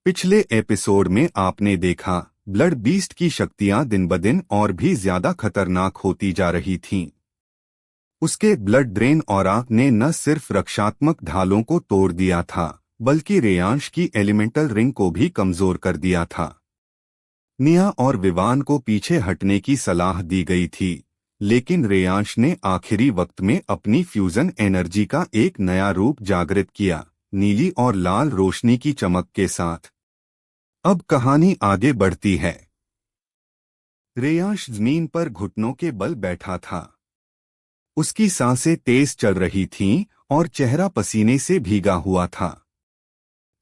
पिछले एपिसोड में आपने देखा ब्लड बीस्ट की शक्तियां दिन ब दिन और भी ज्यादा खतरनाक होती जा रही थीं। उसके ब्लड ड्रेन ऑरा ने न सिर्फ रक्षात्मक ढालों को तोड़ दिया था बल्कि रेयांश की एलिमेंटल रिंग को भी कमजोर कर दिया था। निया और विवान को पीछे हटने की सलाह दी गई थी, लेकिन रेयांश ने आखिरी वक्त में अपनी फ्यूजन एनर्जी का एक नया रूप जागृत किया, नीली और लाल रोशनी की चमक के साथ। अब कहानी आगे बढ़ती है। रेयांश जमीन पर घुटनों के बल बैठा था। उसकी सांसें तेज चल रही थीं और चेहरा पसीने से भीगा हुआ था,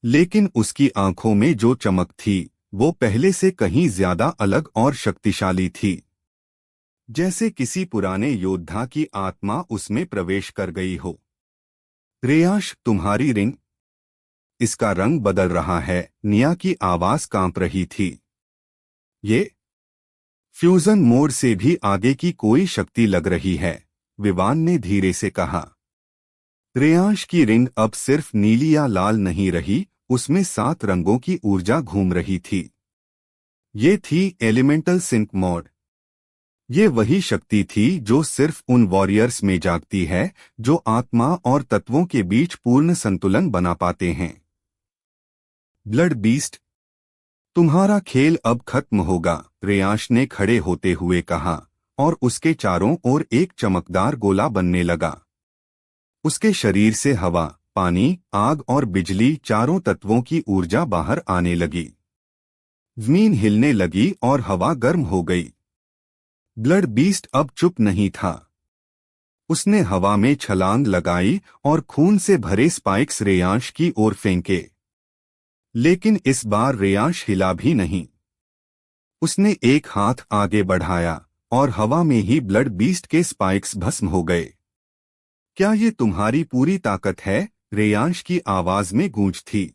लेकिन उसकी आंखों में जो चमक थी वो पहले से कहीं ज्यादा अलग और शक्तिशाली थी, जैसे किसी पुराने योद्धा की आत्मा उसमें प्रवेश कर गई हो। रेयांश, तुम्हारी रिंग, इसका रंग बदल रहा है। निया की आवाज कांप रही थी। ये फ्यूजन मोड से भी आगे की कोई शक्ति लग रही है, विवान ने धीरे से कहा। रेयांश की रिंग अब सिर्फ नीली या लाल नहीं रही, उसमें 7 रंगों की ऊर्जा घूम रही थी। ये थी एलिमेंटल सिंक मोड। ये वही शक्ति थी जो सिर्फ उन वॉरियर्स में जागती है जो आत्मा और तत्वों के बीच पूर्ण संतुलन बना पाते हैं। ब्लड बीस्ट, तुम्हारा खेल अब खत्म होगा, रेयांश ने खड़े होते हुए कहा, और उसके चारों ओर एक चमकदार गोला बनने लगा। उसके शरीर से हवा, पानी, आग और बिजली, चारों तत्वों की ऊर्जा बाहर आने लगी। जमीन हिलने लगी और हवा गर्म हो गई। ब्लड बीस्ट अब चुप नहीं था। उसने हवा में छलांग लगाई और खून से भरे स्पाइक्स रेयांश की ओर फेंके। लेकिन इस बार रेयांश हिला भी नहीं। उसने एक हाथ आगे बढ़ाया और हवा में ही ब्लड बीस्ट के स्पाइक्स भस्म हो गए। क्या ये तुम्हारी पूरी ताकत है? रेयांश की आवाज में गूंज थी।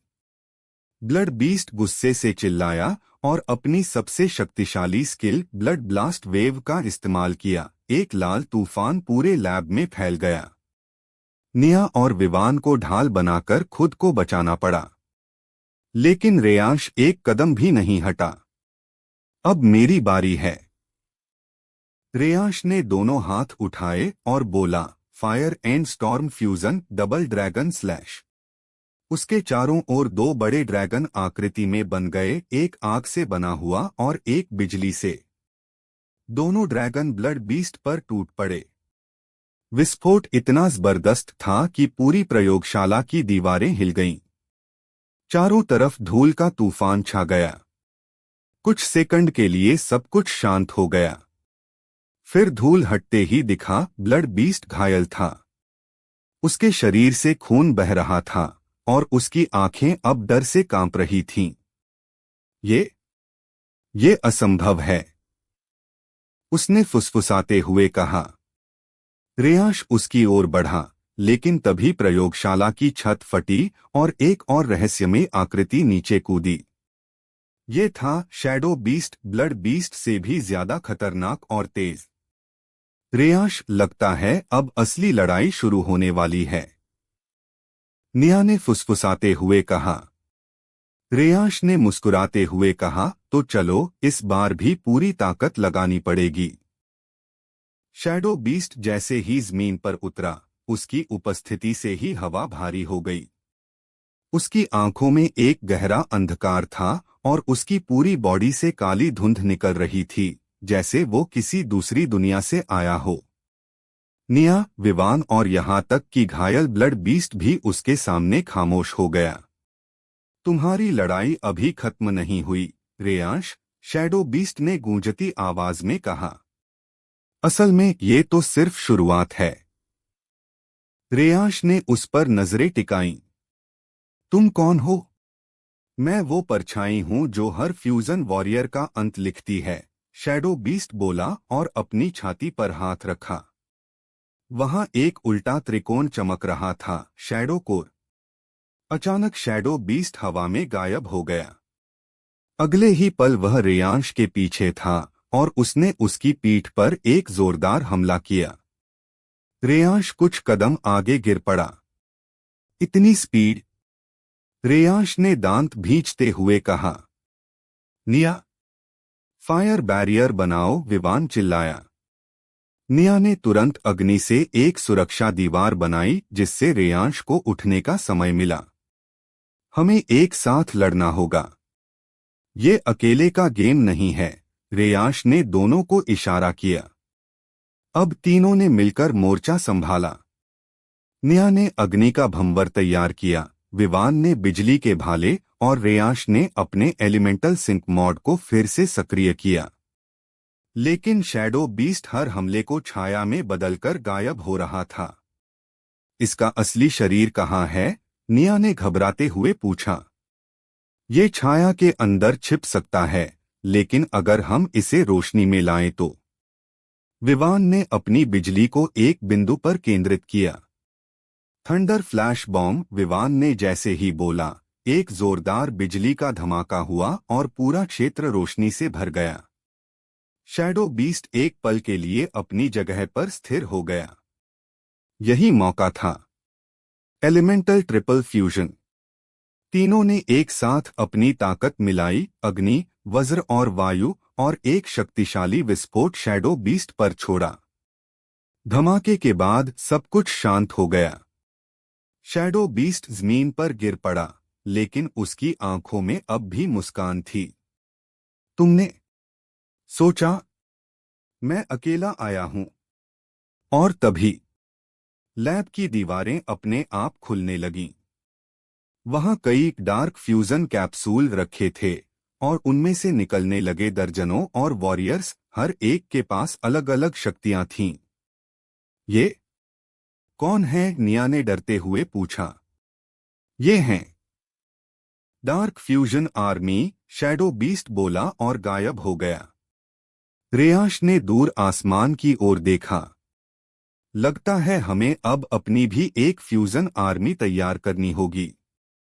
ब्लड बीस्ट गुस्से से चिल्लाया और अपनी सबसे शक्तिशाली स्किल ब्लड ब्लास्ट वेव का इस्तेमाल किया। एक लाल तूफान पूरे लैब में फैल गया। निया और विवान को ढाल बनाकर खुद को बचाना पड़ा, लेकिन रेयांश एक कदम भी नहीं हटा। अब मेरी बारी है। रेयांश ने दोनों हाथ उठाए और बोला, fire and storm fusion double dragon slash. उसके चारों ओर 2 बड़े ड्रैगन आकृति में बन गए, एक आग से बना हुआ और एक बिजली से। दोनों ड्रैगन ब्लड बीस्ट पर टूट पड़े। विस्फोट इतना जबरदस्त था कि पूरी प्रयोगशाला की दीवारें हिल गईं। चारों तरफ धूल का तूफान छा गया। कुछ सेकंड के लिए सब कुछ शांत हो गया। फिर धूल हटते ही दिखा, ब्लड बीस्ट घायल था। उसके शरीर से खून बह रहा था और उसकी आंखें अब डर से कांप रही थीं। ये असंभव है, उसने फुसफुसाते हुए कहा। रेयांश उसकी ओर बढ़ा, लेकिन तभी प्रयोगशाला की छत फटी और एक और रहस्यमय आकृति नीचे कूदी। ये था शैडो बीस्ट, ब्लड बीस्ट से भी ज्यादा खतरनाक और तेज। रेयांश, लगता है अब असली लड़ाई शुरू होने वाली है, निया ने फुसफुसाते हुए कहा। रेयांश ने मुस्कुराते हुए कहा, तो चलो, इस बार भी पूरी ताकत लगानी पड़ेगी। शैडो बीस्ट जैसे ही जमीन पर उतरा, उसकी उपस्थिति से ही हवा भारी हो गई। उसकी आंखों में एक गहरा अंधकार था और उसकी पूरी बॉडी से काली धुंध निकल रही थी, जैसे वो किसी दूसरी दुनिया से आया हो। निया, विवान और यहाँ तक कि घायल ब्लड बीस्ट भी उसके सामने खामोश हो गया। तुम्हारी लड़ाई अभी खत्म नहीं हुई, रेयांश, शैडो बीस्ट ने गूंजती आवाज में कहा। असल में ये तो सिर्फ शुरुआत है। रेयांश ने उस पर नजरें टिकाईं। तुम कौन हो? मैं वो परछाई हूं जो हर फ्यूजन वॉरियर का अंत लिखती है, शैडो बीस्ट बोला और अपनी छाती पर हाथ रखा। वहां एक उल्टा त्रिकोण चमक रहा था, शैडो कोर। अचानक शैडो बीस्ट हवा में गायब हो गया। अगले ही पल वह रेयांश के पीछे था और उसने उसकी पीठ पर एक जोरदार हमला किया। रेयांश कुछ कदम आगे गिर पड़ा। इतनी स्पीड! रेयांश ने दांत भींचते हुए कहा। निया, फायर बैरियर बनाओ, विवान चिल्लाया। निया ने तुरंत अग्नि से एक सुरक्षा दीवार बनाई जिससे रेयांश को उठने का समय मिला। हमें एक साथ लड़ना होगा, ये अकेले का गेम नहीं है। रेयांश ने दोनों को इशारा किया। अब तीनों ने मिलकर मोर्चा संभाला। निया ने अग्नि का भंवर तैयार किया, विवान ने बिजली के भाले और रेयांश ने अपने एलिमेंटल सिंक मॉड को फिर से सक्रिय किया। लेकिन शैडो बीस्ट हर हमले को छाया में बदलकर गायब हो रहा था। इसका असली शरीर कहाँ है? निया ने घबराते हुए पूछा। ये छाया के अंदर छिप सकता है, लेकिन अगर हम इसे रोशनी में लाएं तो। विवान ने अपनी बिजली को एक बिंदु पर केंद्रित किया। थंडर फ्लैश बॉम्ब, विवान ने जैसे ही बोला, एक जोरदार बिजली का धमाका हुआ और पूरा क्षेत्र रोशनी से भर गया। शैडो बीस्ट एक पल के लिए अपनी जगह पर स्थिर हो गया। यही मौका था। Elemental triple fusion. तीनों ने एक साथ अपनी ताकत मिलाई, अग्नि, वज्र और वायु, और एक शक्तिशाली विस्फोट शैडो बीस्ट पर छोड़ा। धमाके के बाद सब कुछ शांत हो गया। शैडो बीस्ट जमीन पर गिर पड़ा, लेकिन उसकी आंखों में अब भी मुस्कान थी। तुमने सोचा मैं अकेला आया हूं। और तभी लैब की दीवारें अपने आप खुलने लगीं। वहां कई डार्क फ्यूजन कैप्सूल रखे थे और उनमें से निकलने लगे दर्जनों और वॉरियर्स, हर एक के पास अलग अलग शक्तियां थीं। ये कौन है? निया ने डरते हुए पूछा। ये हैं dark fusion army, shadow beast बोला और गायब हो गया। रेयांश ने दूर आसमान की ओर देखा। लगता है हमें अब अपनी भी एक फ्यूजन आर्मी तैयार करनी होगी।